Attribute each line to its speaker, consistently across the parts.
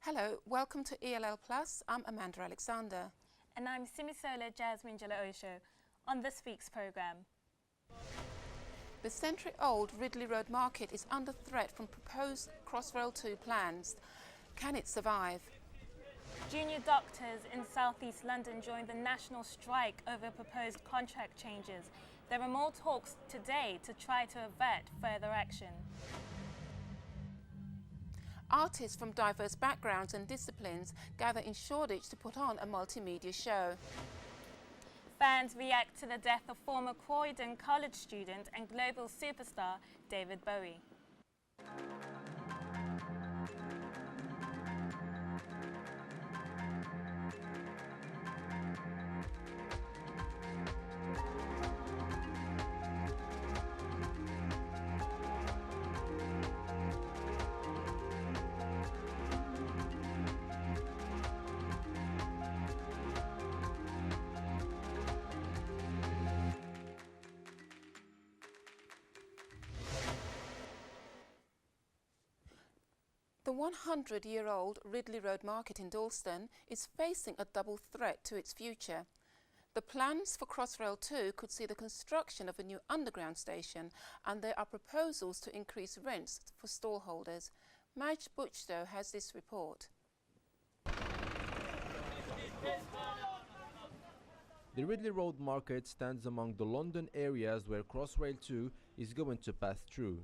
Speaker 1: Hello, welcome to ELL Plus. I'm Amanda Alexander.
Speaker 2: And I'm Simisola Jasmine Jọláòṣò. On this week's programme.
Speaker 1: The century-old Ridley Road Market is under threat from proposed Crossrail 2 plans. Can it survive?
Speaker 2: Junior doctors in southeast London joined the national strike over proposed contract changes. There are more talks today to try to avert further action.
Speaker 1: Artists from diverse backgrounds and disciplines gather in Shoreditch to put on a multimedia show.
Speaker 2: Fans react to the death of former Croydon College student and global superstar David Bowie.
Speaker 1: The 100-year-old Ridley Road Market in Dalston is facing a double threat to its future. The plans for Crossrail 2 could see the construction of a new underground station, and there are proposals to increase rents for stallholders. Madge Buchstow has this report.
Speaker 3: The Ridley Road Market stands among the London areas where Crossrail 2 is going to pass through.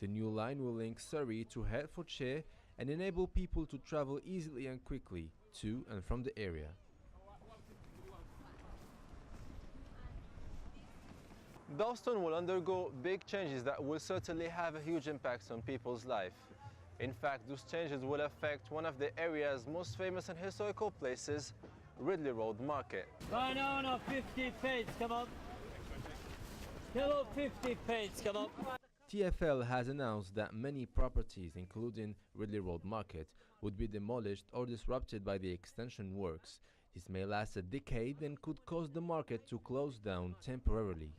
Speaker 3: The new line will link Surrey to Hertfordshire and enable people to travel easily and quickly to and from the area.
Speaker 4: Dalston will undergo big changes that will certainly have a huge impact on people's life. In fact, those changes will affect one of the area's most famous and historical places, Ridley Road Market.
Speaker 5: No, 50 pence, come on. Hello, 50 pence, come on.
Speaker 3: TfL has announced that many properties, including Ridley Road Market, would be demolished or disrupted by the extension works. This may last a decade and could cause the market to close down temporarily.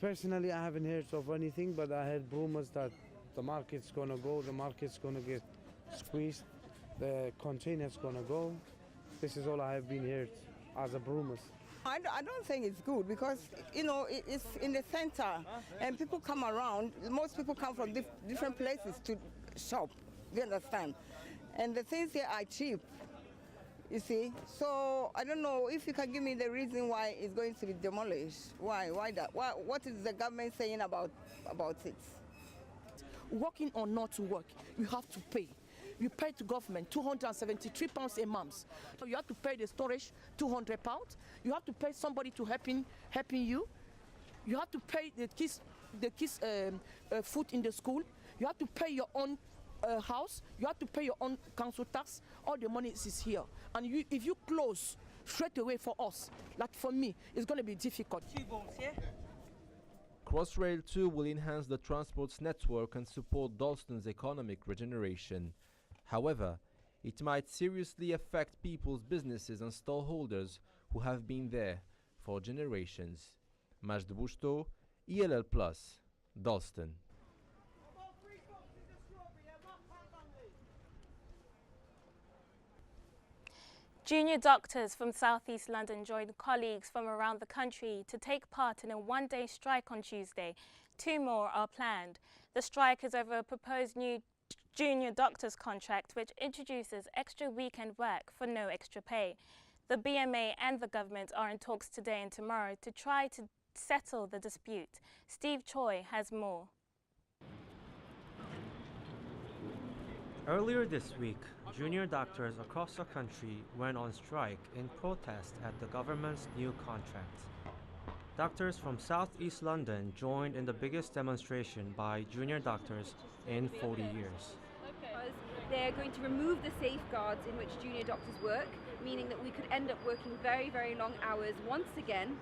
Speaker 6: Personally, I haven't heard of anything, but I heard rumors that the market's going to go, the market's going to get squeezed, the container's going to go. This is all I have been heard as a rumors.
Speaker 7: I don't think it's good because, you know, it's in the center and people come around. Most people come from different places to shop, you understand? And the things here are cheap, you see. So I don't know if you can give me the reason why it's going to be demolished. Why that? What is the government saying about it?
Speaker 8: Working or not to work, you have to pay. You pay to government £273 a month. So you have to pay the storage £200. You have to pay somebody to helping you. You have to pay the kids food in the school. You have to pay your own house. You have to pay your own council tax. All the money is here. And if you close straight away for us, like for me, it's going to be difficult.
Speaker 3: Crossrail 2 will enhance the transport's network and support Dalston's economic regeneration. However, it might seriously affect people's businesses and stallholders who have been there for generations. Madge Buchstow, ELL Plus, Dalston.
Speaker 2: Junior doctors from southeast London joined colleagues from around the country to take part in a one-day strike on Tuesday. 2 more are planned. The strike is over a proposed new junior doctors contract which introduces extra weekend work for no extra pay. The BMA and the government are in talks today and tomorrow to try to settle the dispute. Steve Choi has more.
Speaker 9: Earlier this week, junior doctors across the country went on strike in protest at the government's new contract. Doctors from southeast London joined in the biggest demonstration by junior doctors in 40 years.
Speaker 10: They're going to remove the safeguards in which junior doctors work, meaning that we could end up working very, very long hours once again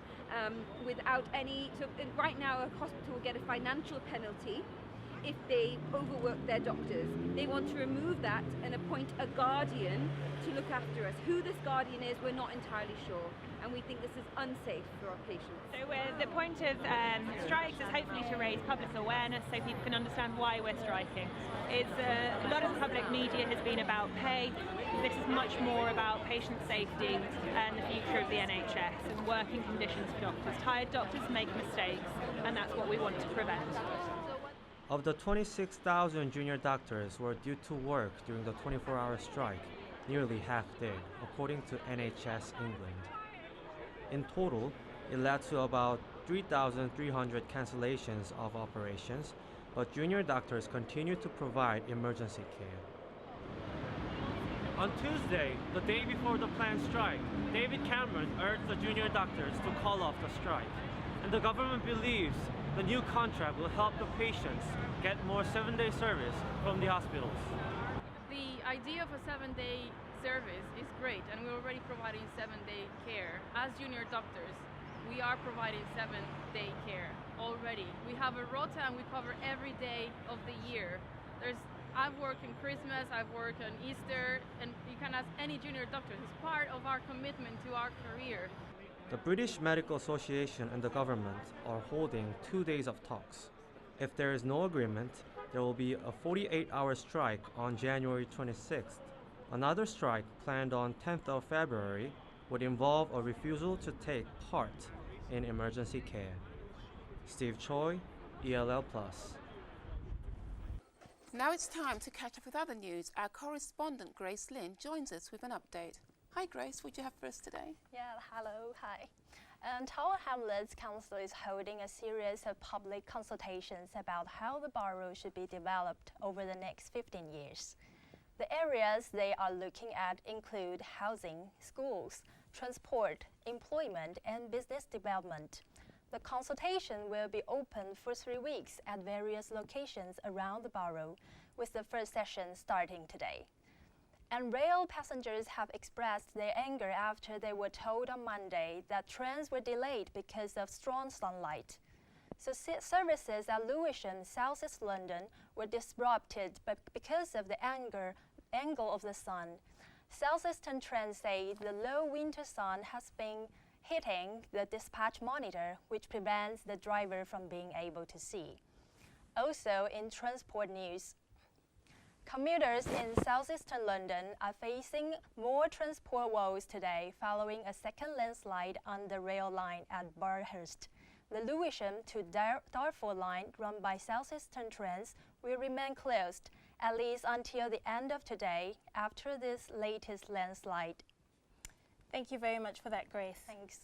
Speaker 10: without any... So right now a hospital will get a financial penalty if they overwork their doctors. They want to remove that and appoint a guardian to look after us. Who this guardian is, we're not entirely sure, and we think this is unsafe for our patients.
Speaker 11: So the point of strikes is hopefully to raise public awareness so people can understand why we're striking. It's a lot of the public media has been about pay. This is much more about patient safety and the future of the NHS and working conditions for doctors. Tired doctors make mistakes, and that's what we want to prevent.
Speaker 9: Of the 26,000 junior doctors who are due to work during the 24-hour strike, nearly half did, according to NHS England. In total, it led to about 3,300 cancellations of operations, but junior doctors continue to provide emergency care. On Tuesday, the day before the planned strike, David Cameron urged the junior doctors to call off the strike, and the government believes the new contract will help the patients get more 7-day service from the hospitals.
Speaker 12: The idea of a 7-day service is great, and we're already providing 7-day care. As junior doctors, we are providing 7-day care already. We have a rota and we cover every day of the year. I've worked in Christmas, I've worked on Easter, and you can ask any junior doctor. It's part of our commitment to our career.
Speaker 9: The British Medical Association and the government are holding 2 days of talks. If there is no agreement, there will be a 48-hour strike on January 26th. Another strike planned on 10th of February would involve a refusal to take part in emergency care. Steve Choi, ELL+.
Speaker 1: Now it's time to catch up with other news. Our correspondent Grace Lynn joins us with an update. Hi Grace, what do you have for us today?
Speaker 13: Yeah, hello, hi. Tower Hamlets Council is holding a series of public consultations about how the borough should be developed over the next 15 years. The areas they are looking at include housing, schools, transport, employment, and business development. The consultation will be open for 3 weeks at various locations around the borough, with the first session starting today. And rail passengers have expressed their anger after they were told on Monday that trains were delayed because of strong sunlight. So services at Lewisham, South East London, were disrupted because of the angle of the sun. South Eastern trains say the low winter sun has been hitting the dispatch monitor, which prevents the driver from being able to see. Also, in transport news, commuters in southeastern London are facing more transport woes today following a second landslide on the rail line at Barhurst. The Lewisham to Dartford line, run by southeastern trains, will remain closed at least until the end of today after this latest landslide.
Speaker 2: Thank you very much for that, Grace.
Speaker 13: Thanks.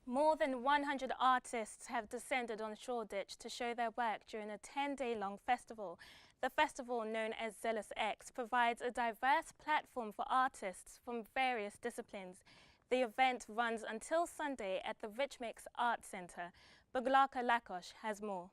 Speaker 2: More than 100 artists have descended on Shoreditch to show their work during a 10-day-long festival. The festival, known as Zealous X, provides a diverse platform for artists from various disciplines. The event runs until Sunday at the Richmix Arts Centre. Buglarka Lakosh has more.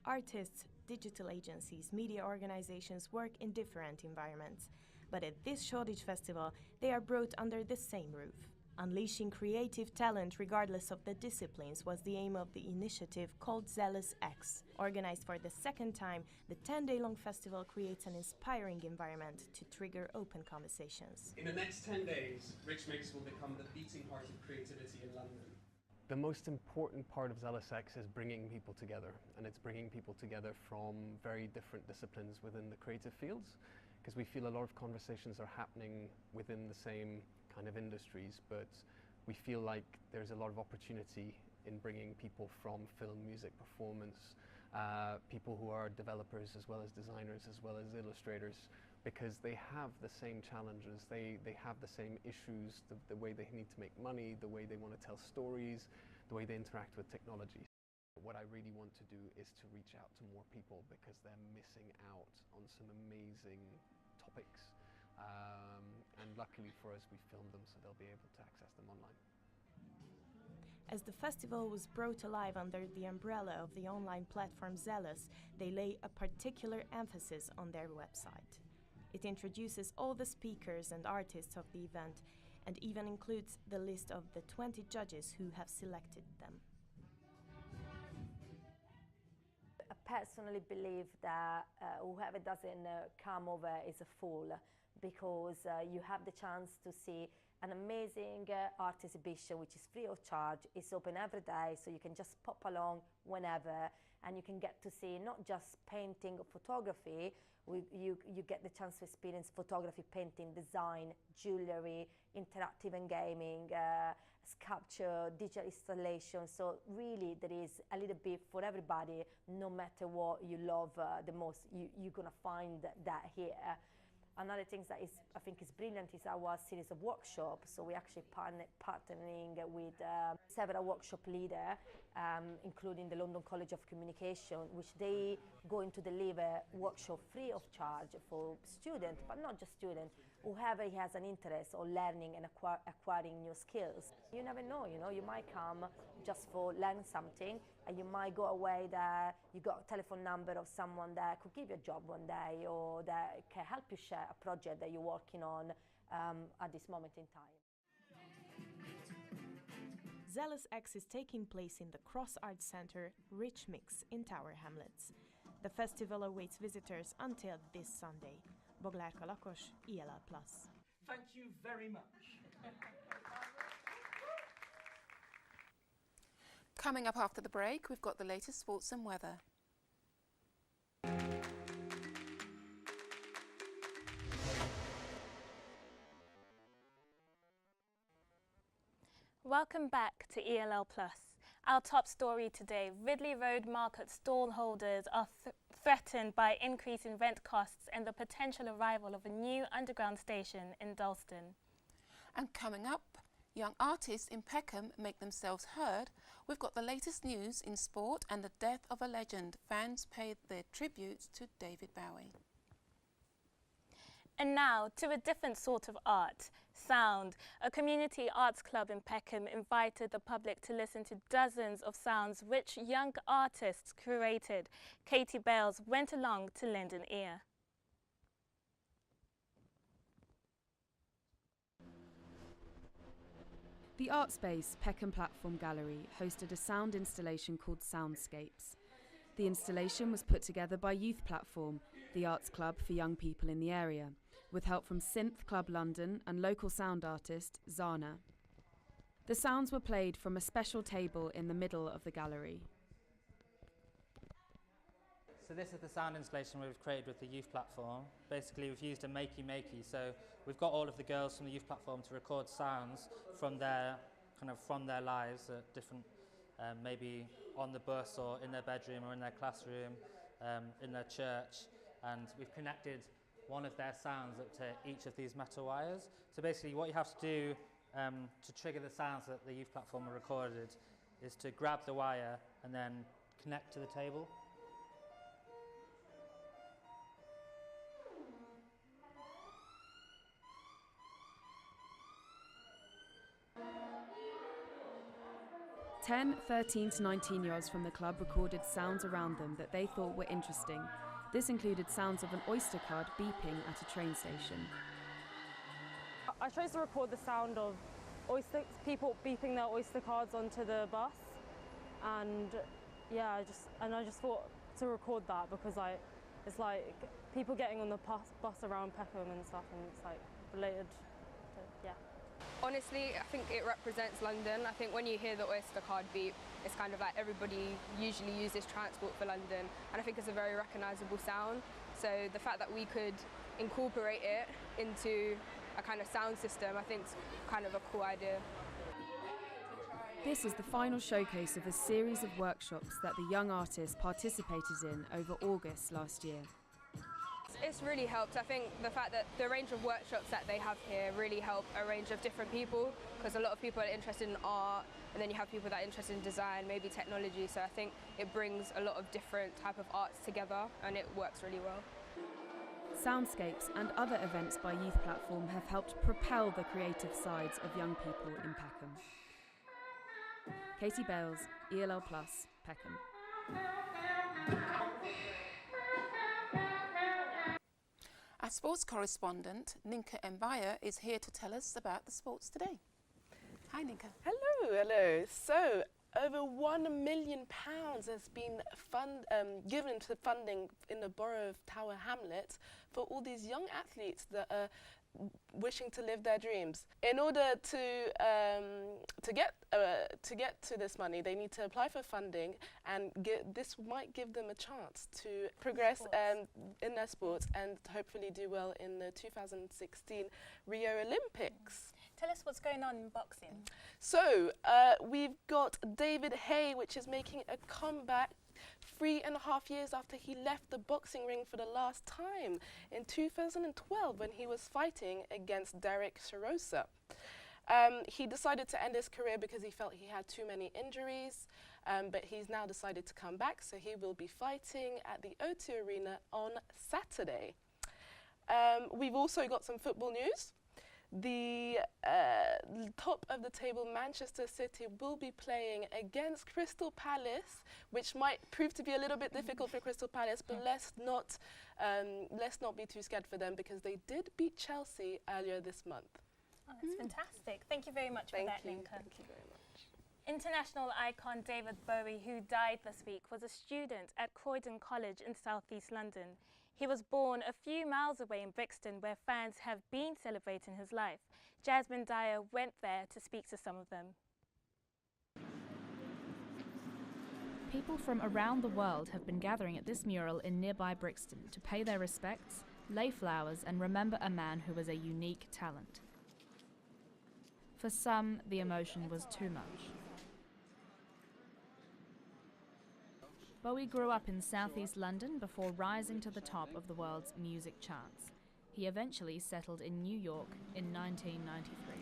Speaker 14: Artists, digital agencies, media organizations work in different environments. But at this Shoreditch Festival, they are brought under the same roof. Unleashing creative talent regardless of the disciplines was the aim of the initiative called Zealous X. Organized for the second time, the 10-day-long festival creates an inspiring environment to trigger open conversations.
Speaker 15: In the next 10 days, Richmix will become the beating heart of creativity in London.
Speaker 16: The most important part of Zealous X is bringing people together, and it's bringing people together from very different disciplines within the creative fields, because we feel a lot of conversations are happening within the same kind of industries, but we feel like there's a lot of opportunity in bringing people from film, music, performance, people who are developers as well as designers as well as illustrators, because they have the same challenges, they have the same issues, the way they need to make money, the way they want to tell stories, the way they interact with technology. What I really want to do is to reach out to more people because they're missing out on some amazing topics. And luckily for us, we filmed them so they'll be able to access them online.
Speaker 14: As the festival was brought alive under the umbrella of the online platform Zealous, they lay a particular emphasis on their website. It introduces all the speakers and artists of the event and even includes the list of the 20 judges who have selected them.
Speaker 17: personally believe that whoever doesn't come over is a fool, because you have the chance to see an amazing art exhibition which is free of charge. It's open every day, so you can just pop along whenever, and you can get to see not just painting or photography. You get the chance to experience photography, painting, design, jewellery, interactive and gaming, sculpture, digital installation. So really there is a little bit for everybody. No matter what you love the most, you're going to find that here. Another thing that I think is brilliant is our series of workshops. So we're actually partnering with several workshop leaders, including the London College of Communication, which they going to deliver workshop free of charge for students, but not just students, whoever has an interest or learning and acquiring new skills. You never know, you might come just for learn something, and you might go away that you got a telephone number of someone that could give you a job one day, or that can help you share a project that you're working on at this moment in time.
Speaker 14: Zealous X is taking place in the Cross Arts Centre, Rich Mix in Tower Hamlets. The festival awaits visitors until this Sunday. Jọláòṣò, ELL Plus.
Speaker 18: Thank you very much.
Speaker 1: Coming up after the break, we've got the latest sports and weather.
Speaker 2: Welcome back to ELL Plus. Our top story today: Ridley Road Market stall holders are threatened by increasing rent costs and the potential arrival of a new underground station in Dalston.
Speaker 1: And coming up, young artists in Peckham make themselves heard. We've got the latest news in sport and the death of a legend. Fans paid their tributes to David Bowie.
Speaker 2: And now to a different sort of art. Sound. A community arts club in Peckham invited the public to listen to dozens of sounds which young artists curated. Katy went along to lend an ear.
Speaker 19: The art space Peckham Platform Gallery hosted a sound installation called Soundscapes. The installation was put together by Youth Platform, the arts club for young people in the area, with help from Synth Club London and local sound artist Zana. The sounds were played from a special table in the middle of the gallery.
Speaker 20: So this is the sound installation we've created with the Youth Platform. Basically we've used a makey, so we've got all of the girls from the Youth Platform to record sounds from their lives at different, maybe on the bus or in their bedroom or in their classroom, in their church, and we've connected one of their sounds up to each of these metal wires. So basically what you have to do to trigger the sounds that the Youth Platform are recorded is to grab the wire and then connect to the table.
Speaker 19: Ten 13 to 19-year-olds from the club recorded sounds around them that they thought were interesting. This included sounds of an Oyster card beeping at a train station.
Speaker 21: I chose to record the sound of people beeping their Oyster cards onto the bus, and yeah, I just thought to record that because it's like people getting on the bus around Peckham and stuff, and it's like related to, yeah.
Speaker 22: Honestly, I think it represents London. I think when you hear the Oyster card beep, it's kind of like everybody usually uses transport for London, and I think it's a very recognisable sound. So the fact that we could incorporate it into a kind of sound system, I think is kind of a cool idea.
Speaker 19: This is the final showcase of a series of workshops that the young artists participated in over August last year.
Speaker 22: It's really helped. I think the fact that the range of workshops that they have here really help a range of different people, because a lot of people are interested in art, and then you have people that are interested in design, maybe technology, so I think it brings a lot of different type of arts together and it works really well.
Speaker 19: Soundscapes and other events by Youth Platform have helped propel the creative sides of young people in Peckham. Katy Bales, ELL Plus, Peckham.
Speaker 1: Our sports correspondent, Ninka MBaye, is here to tell us about the sports today. Hi, Ninka.
Speaker 23: Hello. So
Speaker 4: Over £1 million has been given to funding in the borough of Tower Hamlets for all these young athletes that are wishing to live their dreams. In order to get to this money, they need to apply for funding, and this might give them a chance to progress in their sports and hopefully do well in the 2016 Rio Olympics.
Speaker 2: Tell us what's going on in boxing.
Speaker 4: So we've got David Haye, which is making a comeback 3.5 years after he left the boxing ring for the last time in 2012 when he was fighting against Derek Charosa. He decided to end his career because he felt he had too many injuries, but he's now decided to come back, so he will be fighting at the O2 Arena on Saturday. We've also got some football news. The top of the table Manchester City will be playing against Crystal Palace, which might prove to be a little bit difficult for Crystal Palace, but let's not be too scared for them because they did beat Chelsea earlier this month.
Speaker 2: Oh, that's fantastic. Thank you very much for that, Ninka.
Speaker 4: Thank you very much.
Speaker 2: International icon David Bowie, who died this week, was a student at Croydon College in southeast London. He was born a few miles away in Brixton, where fans have been celebrating his life. Jasmine Dyer went there to speak to some of them.
Speaker 18: People from around the world have been gathering at this mural in nearby Brixton to pay their respects, lay flowers and remember a man who was a unique talent. For some, the emotion was too much. Bowie grew up in southeast London before rising to the top of the world's music charts. He eventually settled in New York in 1993.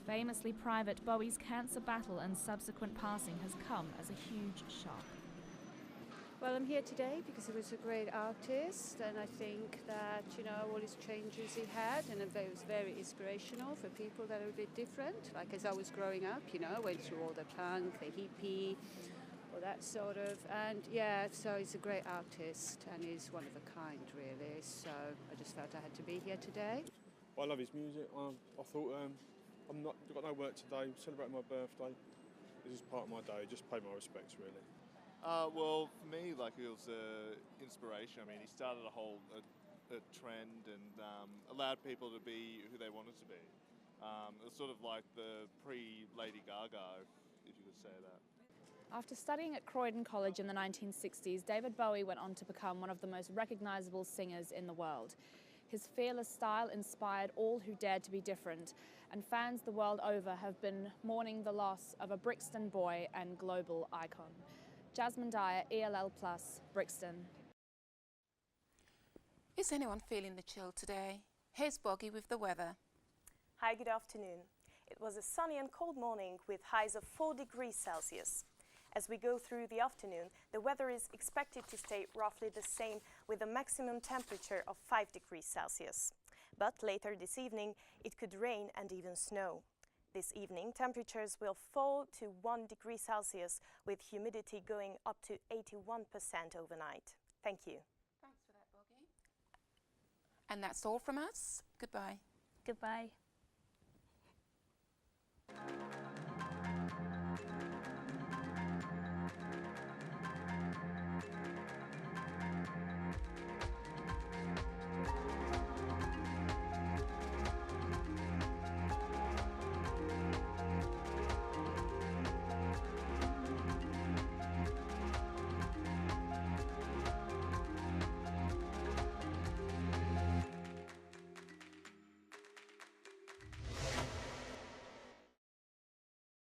Speaker 18: Famously private, Bowie's cancer battle and subsequent passing has come as a huge shock.
Speaker 23: Well, I'm here today because he was a great artist, and I think that, you know, all his changes he had, and it was very inspirational for people that are a bit different. Like as I was growing up, you know, I went through all the punk, the hippie, all that sort of, and yeah, so he's a great artist and he's one of a kind, really. So I just felt I had to be here today.
Speaker 24: I love his music. I thought I've got no work today, celebrating my birthday. This is part of my day, just pay my respects, really.
Speaker 25: Well, for me, like, it was inspiration. I mean, he started a whole a trend and allowed people to be who they wanted to be. It was sort of like the pre-Lady Gaga, if you could say that.
Speaker 26: After studying at Croydon College in the 1960s, David Bowie went on to become one of the most recognisable singers in the world. His fearless style inspired all who dared to be different, and fans the world over have been mourning the loss of a Brixton boy and global icon. Jasmine Dyer, ELL+, Brixton.
Speaker 1: Is anyone feeling the chill today? Here's Boggy with the weather.
Speaker 27: Hi, good afternoon. It was a sunny and cold morning with highs of 4 degrees Celsius. As we go through the afternoon, the weather is expected to stay roughly the same with a maximum temperature of 5 degrees Celsius. But later this evening, it could rain and even snow. This evening, temperatures will fall to 1 degree Celsius with humidity going up to 81% overnight. Thank you.
Speaker 1: Thanks for that, Boggy. And that's all from us. Goodbye.
Speaker 2: Goodbye.